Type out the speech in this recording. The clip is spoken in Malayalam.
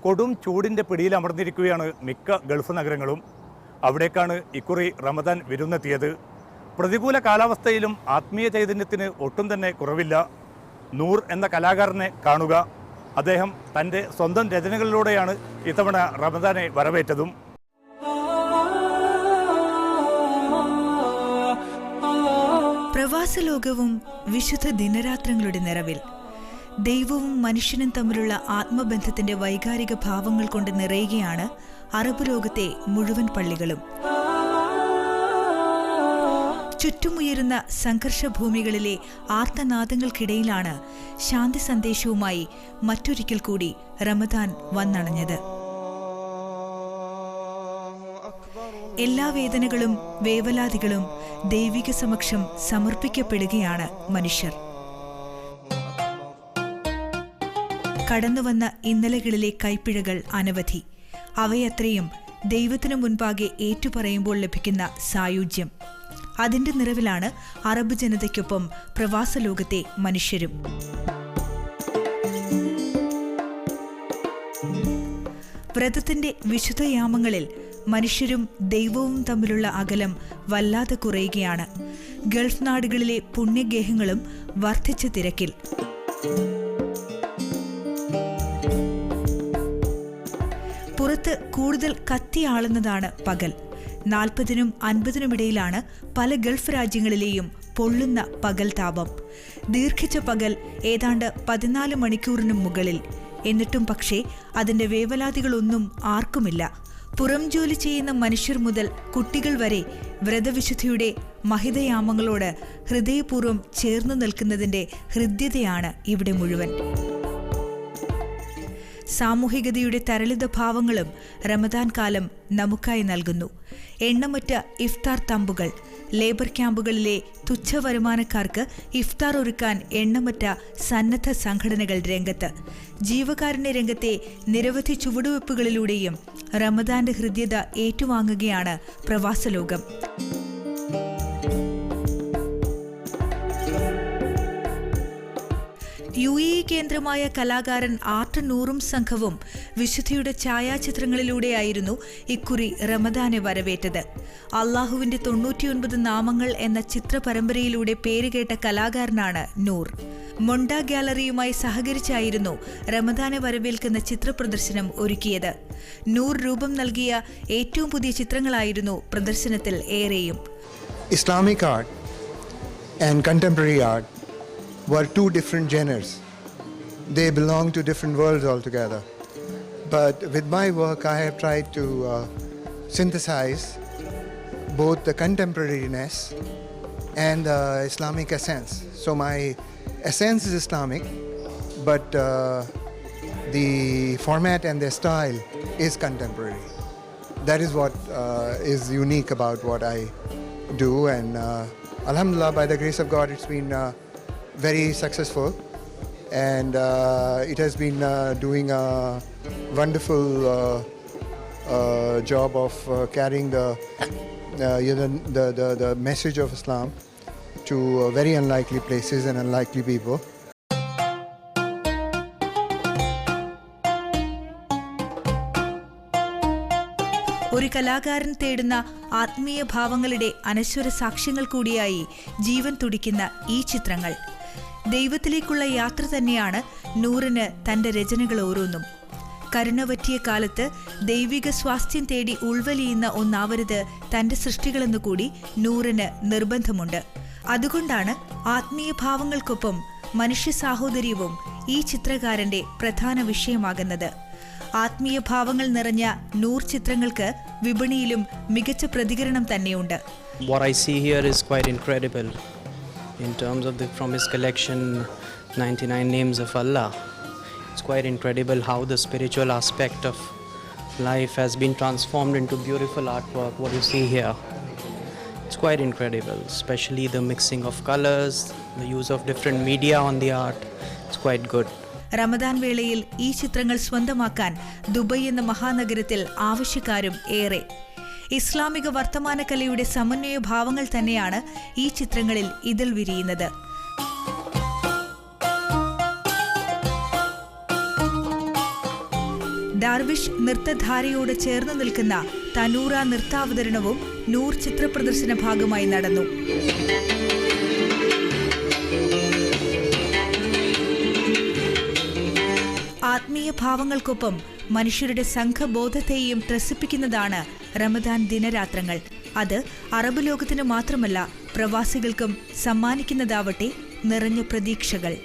കൊടും ചൂടിൻ്റെ പിടിയിൽ അമർന്നിരിക്കുകയാണ് മിക്ക ഗൾഫ് നഗരങ്ങളും. അവിടേക്കാണ് ഇക്കുറി റമദാൻ വിരുന്നെത്തിയത്. പ്രതികൂല കാലാവസ്ഥയിലും ആത്മീയ ചൈതന്യത്തിന് ഒട്ടും തന്നെ കുറവില്ല. നൂർ എന്ന കലാകാരനെ കാണുക. അദ്ദേഹം തൻ്റെ സ്വന്തം രചനകളിലൂടെയാണ് ഇത്തവണ റമദാനെ വരവേറ്റതും. പ്രവാസലോകവും വിശുദ്ധ ദിനരാത്രങ്ങളുടെ നിറവിൽ ദൈവവും മനുഷ്യനും തമ്മിലുള്ള ആത്മബന്ധത്തിന്റെ വൈകാരിക ഭാവങ്ങൾ കൊണ്ട് നിറയുകയാണ് അറബ് ലോകത്തെ മുഴുവൻ പള്ളികളും. ചുറ്റുമുയരുന്ന സംഘർഷഭൂമികളിലെ ആർത്തനാദങ്ങൾക്കിടയിലാണ് ശാന്തി സന്ദേശവുമായി മറ്റൊരിക്കൽ കൂടി റമദാൻ വന്നണഞ്ഞത്. എല്ലാ വേദനകളും വേവലാതികളും ദൈവിക സമക്ഷം സമർപ്പിക്കപ്പെടുകയാണ് മനുഷ്യർ. കടന്നുവന്ന ഇന്നലകളിലെ കൈപ്പിഴകൾ അനവധി. അവയത്രയും ദൈവത്തിനു മുൻപാകെ ഏറ്റുപറയുമ്പോൾ ലഭിക്കുന്ന സായുജ്യം. അതിന്റെ നിറവിലാണ് അറബ് ജനതയ്ക്കൊപ്പം പ്രവാസലോകത്തെ മനുഷ്യരും. വ്രതത്തിന്റെ വിശുദ്ധയാമങ്ങളിൽ മനുഷ്യരും ദൈവവും തമ്മിലുള്ള അകലം വല്ലാതെ കുറയുകയാണ്. ഗൾഫ് നാടുകളിലെ പുണ്യഗേഹങ്ങളും വർദ്ധിച്ച തിരക്കിൽ. പുറത്ത് കൂടുതൽ കത്തിയാളുന്നതാണ് പകൽ. 40-നും 50-നും ഇടയിലാണ് പല ഗൾഫ് രാജ്യങ്ങളിലെയും പൊള്ളുന്ന പകൽ താപം. ദീർഘിച്ച പകൽ ഏതാണ്ട് 14 മണിക്കൂറിനും മുകളിൽ. എന്നിട്ടും പക്ഷേ അതിന്റെ വേവലാതികളൊന്നും ആർക്കുമില്ല. പുറം ജോലി ചെയ്യുന്ന മനുഷ്യർ മുതൽ കുട്ടികൾ വരെ വ്രതവിശുദ്ധിയുടെ മഹിതയാമങ്ങളോട് ഹൃദയപൂർവ്വം ചേർന്നു നിൽക്കുന്നതിന്റെ ഹൃദ്യതയാണ് ഇവിടെ മുഴുവൻ. സാമൂഹികതയുടെ തരളിത ഭാവങ്ങളും റമദാൻ കാലം നമുക്കായി നൽകുന്നു. എണ്ണമറ്റ ഇഫ്താർ തമ്പുകൾ. ലേബർ ക്യാമ്പുകളിലെ തുച്ഛവരുമാനക്കാർക്ക് ഇഫ്താർ ഒരുക്കാൻ എണ്ണമറ്റ സന്നദ്ധ സംഘടനകൾ രംഗത്ത്. ജീവകാരുണ്യ രംഗത്തെ നിരവധി ചുവടുവെപ്പുകളിലൂടെയും റമദാന്റെ ഹൃദ്യത ഏറ്റുവാങ്ങുകയാണ് പ്രവാസലോകം. UAE കേന്ദ്രമായ കലാകാരൻ ആർട്ട് നൂറും സംഘവും വിശുദ്ധിയുടെ ഛായാചിത്രങ്ങളിലൂടെയായിരുന്നു ഇക്കുറി റമദാനെ വരവേറ്റത്. അള്ളാഹുവിന്റെ 99 നാമങ്ങൾ എന്ന ചിത്രപരമ്പരയിലൂടെ പേരുകേട്ട കലാകാരനാണ് നൂർ. മൊണ്ട ഗാലറിയുമായി സഹകരിച്ചായിരുന്നു റമദാനെ വരവേൽക്കുന്ന ചിത്രപ്രദർശനം ഒരുക്കിയത്. നൂർ രൂപം നൽകിയ ഏറ്റവും പുതിയ ചിത്രങ്ങളായിരുന്നു പ്രദർശനത്തിൽ ഏറെയും. Islamic art and contemporary art were two different genres. They belong to different worlds altogether. But with my work, I have tried to synthesize both the contemporariness and the Islamic essence. So my essence is Islamic, but the format and the style is contemporary. That is what is unique about what I do, and Alhamdulillah, by the grace of God, it's been very successful, and it has been doing a wonderful job of carrying the message of Islam to very unlikely places and unlikely people. ഒരു കലാകാരൻ തേടുന്ന ആത്മീയ ഭാവങ്ങളുടെ അനശ്വര സാക്ഷ്യങ്ങൾ കൂടിയായി ജീവൻ തുടിക്കുന്ന ഈ ചിത്രങ്ങൾ. ദൈവത്തിലേക്കുള്ള യാത്ര തന്നെയാണ് നൂറിന് തന്റെ രചനകൾ ഓരോന്നും. കരുണവറ്റിയ കാലത്ത് ദൈവിക സ്വാസ്ഥ്യം തേടി ഉൾവലിയുന്ന ഒന്നാവരുത് തന്റെ സൃഷ്ടികളെന്നു കൂടി നൂറിന് നിർബന്ധമുണ്ട്. അതുകൊണ്ടാണ് ആത്മീയ ഭാവങ്ങൾക്കൊപ്പം മനുഷ്യ സാഹോദര്യവും ഈ ചിത്രകാരന്റെ പ്രധാന വിഷയമാകുന്നത്. ആത്മീയ ഭാവങ്ങൾ നിറഞ്ഞ നൂർ ചിത്രങ്ങൾക്ക് വിപണിയിലും മികച്ച പ്രതികരണം തന്നെയുണ്ട്. What I see here is quite incredible in terms of from his collection 99 names of Allah. It's quite incredible how the spiritual aspect of life has been transformed into beautiful artwork. What you see here, it's quite incredible, especially the mixing of colors, the use of different media on the art. It's quite good. Ramadan വേളയിൽ ഈ ചിത്രങ്ങൾ സ്വന്തമാക്കാൻ ദുബായ് എന്ന മഹാനഗരത്തിൽ ആവശ്യക്കാരും ഏറെ. ഇസ്ലാമിക വർത്തമാനകലയുടെ സമന്വയ ഭാവങ്ങൾ തന്നെയാണ് ഈ ചിത്രങ്ങളിൽ ഇതിൽ വിരിയുന്നത്. ഡാർവിഷ് നൃത്തധാരയോട് ചേർന്നു നിൽക്കുന്ന തനൂറ നൃത്താവതരണവും നൂർ ചിത്രപ്രദർശന ഭാഗമായി നടന്നു. ആത്മീയ ഭാവങ്ങൾക്കൊപ്പം മനുഷ്യരുടെ സംഘബോധത്തെയും ത്രസിപ്പിക്കുന്നതാണ് റമദാൻ ദിനരാത്രങ്ങൾ. അത് അറബ് ലോകത്തിന് മാത്രമല്ല, പ്രവാസികൾക്കും സമ്മാനിക്കുന്നതാവട്ടെ നിറഞ്ഞ പ്രതീക്ഷകൾ.